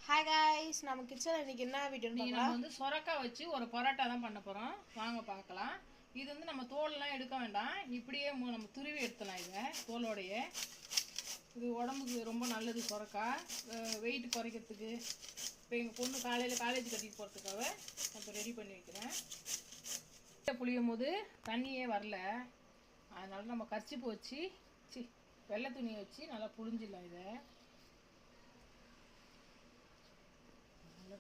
Hi guys, நம்ம கிச்சன்ல இன்னைக்கு என்ன வீடியோ பார்க்கலாம். நம்ம வந்து சொரக்காய் வச்சு ஒரு பரோட்டா தான் பண்ண போறோம். வாங்க பார்க்கலாம். இது வந்து நம்ம தோல்லாம் எடுக்க வேண்டாம். இப்படியே நம்ம துருவி எடுத்துலாம். இத தோலோடயே. இது உடம்புக்கு ரொம்ப நல்லது சொரக்காய். வெயிட் குறைக்கிறதுக்கு. இப்போ எங்க பொண்ணு காலையில காலேஜ் கட்டிட்டு போறதுக்காக நான் ரெடி பண்ணி வைக்கிறேன். புளியும் போது தண்ணியே வரல. அதனால நம்ம கர்ச்சிப்பு வச்சு வெள்ளை துணியை வச்சு நல்லா புளிஞ்சிடலாம். இதை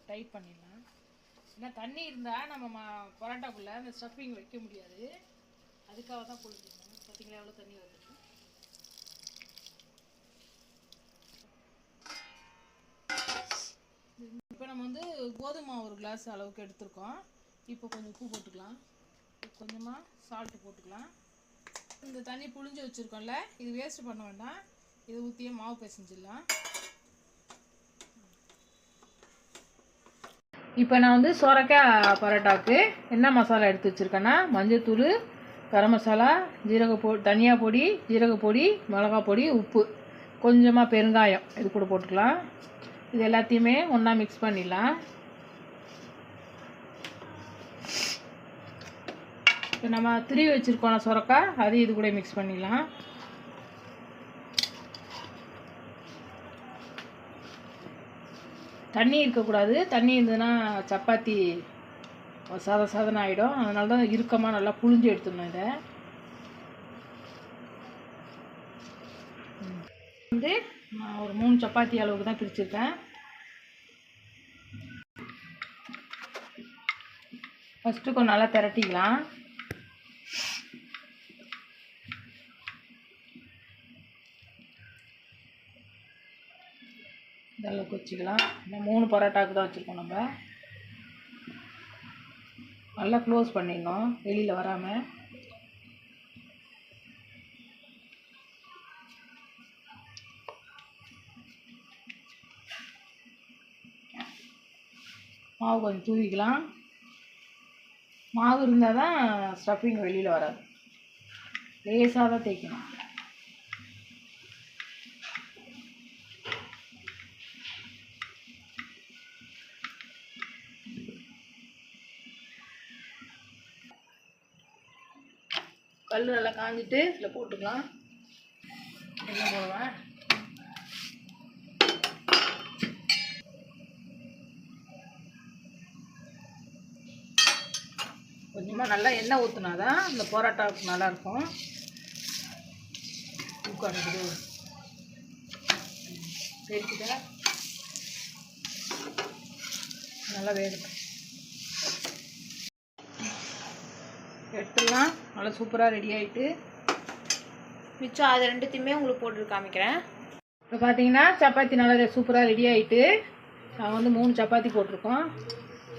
டைட் பண்ணிடலாம். ஏன்னா தண்ணி இருந்தால் நம்ம பரோட்டாக்குள்ளே அந்த ஸ்டஃபிங் வைக்க முடியாது. அதுக்காக தான் புளிஞ்சிடணும். பார்த்தீங்களா எவ்வளோ தண்ணி வருது. இப்போ நம்ம வந்து கோதுமை ஒரு கிளாஸ் அளவுக்கு எடுத்துருக்கோம். இப்போ கொஞ்சம் உப்பு போட்டுக்கலாம். கொஞ்சமாக சால்ட்டு போட்டுக்கலாம். இந்த தண்ணி புளிஞ்சு வச்சுருக்கோம்ல, இது வேஸ்ட் பண்ண வேண்டாம். இதை ஊற்றியே மாவு பிசைஞ்சிடலாம். இப்போ நான் வந்து சொரக்காய் பரோட்டாவுக்கு என்ன மசாலா எடுத்து வச்சுருக்கேன்னா, மஞ்சள்தூள், கரம் மசாலா, தனியா பொடி, ஜீரக பொடி, மிளகா பொடி, உப்பு, கொஞ்சமாக பெருங்காயம் இது கூட போட்டுக்கலாம். இது எல்லாத்தையுமே ஒன்றா மிக்ஸ் பண்ணிடலாம். இப்போ நம்ம திருவி வச்சுருக்கோம் சொரக்காய், அது இது கூட மிக்ஸ் பண்ணிடலாம். தண்ணி இருக்கக்கூடாது. தண்ணி இருந்ததுன்னா சப்பாத்தி சாதம் ஆகிடும். அதனால தான் இறுக்கமாக நல்லா புளிஞ்சு எடுத்துடணும். இதை வந்து நான் ஒரு 3 சப்பாத்தி அளவுக்கு தான் பிரிச்சுருக்கேன். ஃபஸ்ட்டு கொஞ்சம் நல்லா திரட்டிக்கலாம். இதெல்லாம் வச்சுக்கலாம். இந்த 3 பரோட்டாவுக்கு தான் வச்சுருக்கோம். நம்ம நல்லா க்ளோஸ் பண்ணிடணும் வெளியில் வராமல். மாவு கொஞ்சம் தூவிக்கலாம். மாவு இருந்தால் தான் ஸ்டஃபிங் வெளியில் வராது. லேசாக தான் தேய்க்கணும். கல் நல்லா காஞ்சிட்டு இதில் போட்டுக்கலாம். என்ன போடுவேன், கொஞ்சமாக நல்லா எண்ணெய் ஊற்றினாதான் இந்த பரோட்டாவுக்கு நல்லாயிருக்கும். உட்காந்துக்குது தெரிஞ்சுக்க நல்லா வேகட்டும். எடுத்துடலாம். நல்லா சூப்பராக ரெடி ஆகிட்டு மிச்சம் அது ரெண்டுத்தையுமே உங்களுக்கு போட்டு காமிக்கிறேன். இப்போ பார்த்தீங்கன்னா சப்பாத்தி நல்லா சூப்பராக ரெடி ஆகிட்டு நாங்கள் வந்து 3 சப்பாத்தி போட்டிருக்கோம்.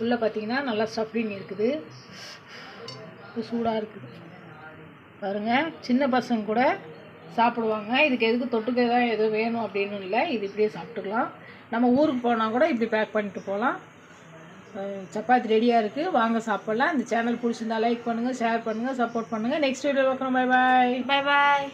உள்ளே பார்த்தீங்கன்னா நல்லா ஸ்டஃபிங் இருக்குது. சூடாக இருக்குது பாருங்கள். சின்ன பசங்க கூட சாப்பிடுவாங்க. இதுக்கு எதுக்கு தொட்டுக்க தான் எதுவும் வேணும் அப்படின்னு இல்லை. இது இப்படியே சாப்பிட்டுக்கலாம். நம்ம ஊருக்கு போனால் கூட இப்படி பேக் பண்ணிட்டு போகலாம். சப்பாத்தி ரெடியாக இருக்குது. வாங்க சாப்பிட்லாம். இந்த சேனல் பிடிச்சிருந்தா லைக் பண்ணுங்கள், ஷேர் பண்ணுங்கள், சப்போர்ட் பண்ணுங்கள். நெக்ஸ்ட் வீடியோ பார்க்கணும். Bye bye. பாய் பாய்.